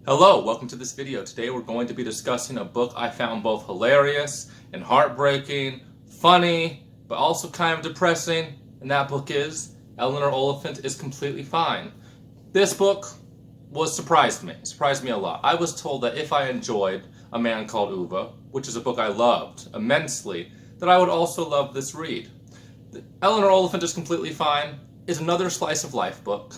Hello, welcome to this video. Today we're going to be discussing a book I found both hilarious and heartbreaking, funny, but also kind of depressing, and that book is Eleanor Oliphant is Completely Fine. This book surprised me a lot. I was told that if I enjoyed A Man Called Ove, which is a book I loved immensely, that I would also love this read. Eleanor Oliphant is Completely Fine is another slice of life book.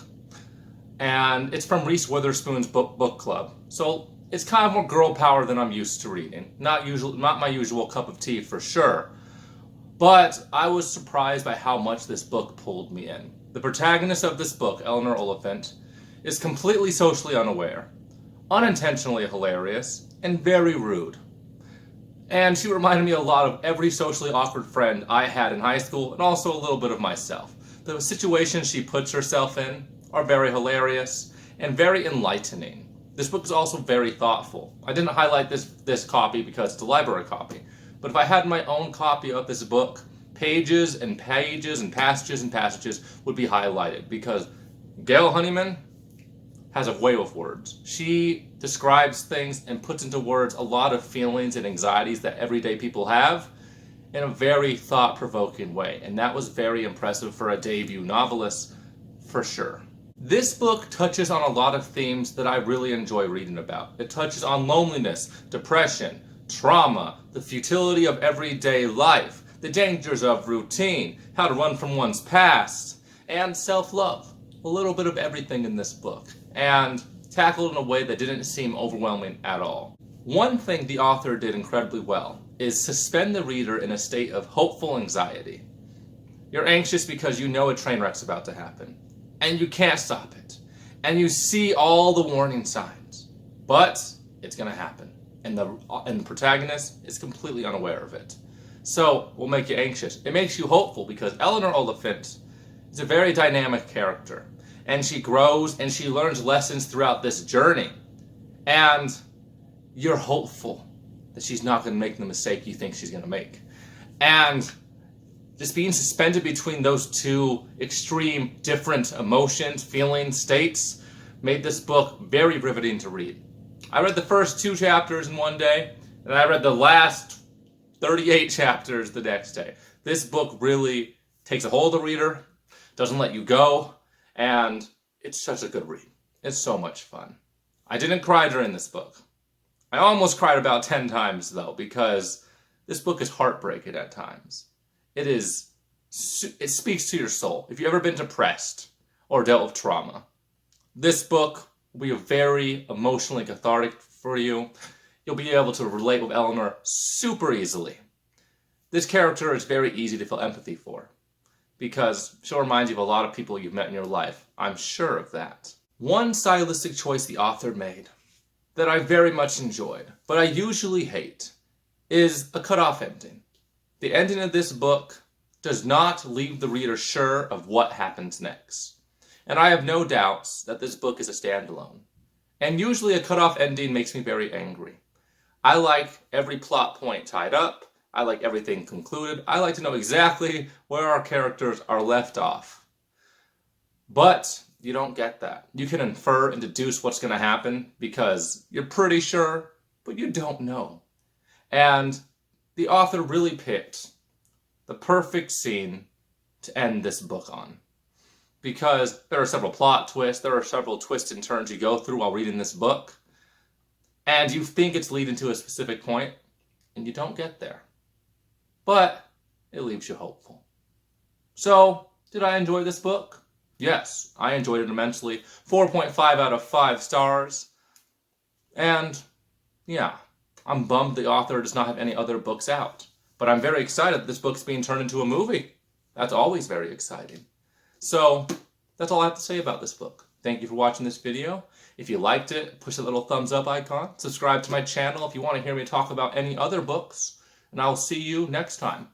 And it's from Reese Witherspoon's book club. So it's kind of more girl power than I'm used to reading. Not my usual cup of tea for sure. But I was surprised by how much this book pulled me in. The protagonist of this book, Eleanor Oliphant, is completely socially unaware, unintentionally hilarious, and very rude. And she reminded me a lot of every socially awkward friend I had in high school, and also a little bit of myself. The situations she puts herself in are very hilarious and very enlightening. This book is also very thoughtful. I didn't highlight this copy because it's a library copy, but if I had my own copy of this book, pages and pages and passages and passages would be highlighted because Gail Honeyman has a way with words. She describes things and puts into words a lot of feelings and anxieties that everyday people have in a very thought-provoking way, and that was very impressive for a debut novelist for sure. This book touches on a lot of themes that I really enjoy reading about. It touches on loneliness, depression, trauma, the futility of everyday life, the dangers of routine, how to run from one's past, and self-love. A little bit of everything in this book, and tackled in a way that didn't seem overwhelming at all. One thing the author did incredibly well is suspend the reader in a state of hopeful anxiety. You're anxious because you know a train wreck's about to happen, and you can't stop it, and you see all the warning signs, but it's gonna happen, and the protagonist is completely unaware of it. So, will make you anxious. It makes you hopeful because Eleanor Oliphant is a very dynamic character, and she grows and she learns lessons throughout this journey, and you're hopeful that she's not gonna make the mistake you think she's gonna make. And just being suspended between those two extreme, different emotions, feelings, states, made this book very riveting to read. I read the first 2 chapters in one day, and I read the last 38 chapters the next day. This book really takes a hold of the reader, doesn't let you go, and it's such a good read. It's so much fun. I didn't cry during this book. I almost cried about 10 times, though, because this book is heartbreaking at times. It speaks to your soul. If you've ever been depressed or dealt with trauma, this book will be very emotionally cathartic for you. You'll be able to relate with Eleanor super easily. This character is very easy to feel empathy for because she'll remind you of a lot of people you've met in your life. I'm sure of that. One stylistic choice the author made that I very much enjoyed, but I usually hate, is a cutoff ending. The ending of this book does not leave the reader sure of what happens next. And I have no doubts that this book is a standalone. And usually a cutoff ending makes me very angry. I like every plot point tied up. I like everything concluded. I like to know exactly where our characters are left off. But you don't get that. You can infer and deduce what's going to happen because you're pretty sure, but you don't know. And the author really picked the perfect scene to end this book on. Because there are several plot twists, there are several twists and turns you go through while reading this book, and you think it's leading to a specific point, and you don't get there. But it leaves you hopeful. So, did I enjoy this book? Yes, I enjoyed it immensely. 4.5 out of 5 stars. And, yeah, I'm bummed the author does not have any other books out. But I'm very excited that this book's being turned into a movie. That's always very exciting. So, that's all I have to say about this book. Thank you for watching this video. If you liked it, push the little thumbs up icon. Subscribe to my channel if you want to hear me talk about any other books. And I'll see you next time.